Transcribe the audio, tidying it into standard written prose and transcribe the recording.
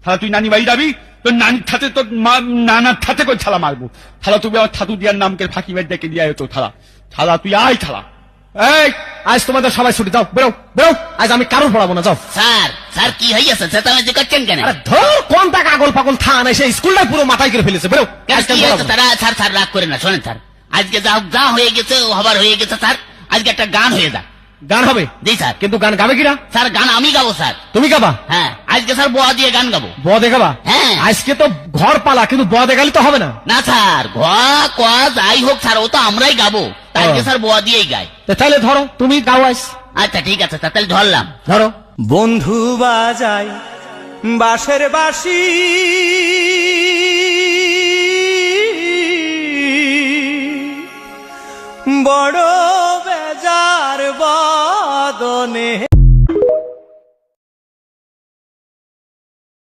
তাহলে তুই নানি বাড়ি যাবি, তোর নানির সাথে তোর নানার সাথে করে থালা মারবো। থালা তুমি আমার ছাতু দিয়ার নামকে ফাঁকি মেরে ডেকে দিয়ে তো থালা থালা তুই আয় থালা। এই আজ তোমাদের সবাই ছুটি, যাও বেরো বেরো, আজ আমি কারোর পড়াবো না, যাও। স্যার স্যার কি হইয়াছে চেঁচামেচি করছেন কেন? আরে ধর কোন টাকা আগল পাগল থান এসে স্কুলটা পুরো মাথায় করে ফেলেছে, বেরো। কি হয়েছে তারা? স্যার স্যার রাগ করে না, শোনেন স্যার, আজকে যা হোক যা হয়ে গেছে হবার হয়ে গেছে স্যার, আজকে একটা গান হয়ে যাক। গান হবে? জি স্যার। কিন্তু গান গাবে কিনা? স্যার গান আমি গাবো স্যার। তুমি গাবা? হ্যাঁ, আজকে স্যার বোয়া দিয়ে গান গাবো। ব দেখাবা? হ্যাঁ। আজকে তো ঘর পালা, কিন্তু ব দেখালে তো হবে না। না স্যার, ঘোয়া কোয়া যাই হোক স্যার, ও তো আমরাই গাবো, আজকে স্যার বোয়া দিয়েই গাই। তাহলে ধরো তুমি গাও আজ। আচ্ছা ঠিক আছে স্যার, তাহলে ধরলাম। ধরো। বন্ধু বাজায় বাঁশের বাঁশি, বড়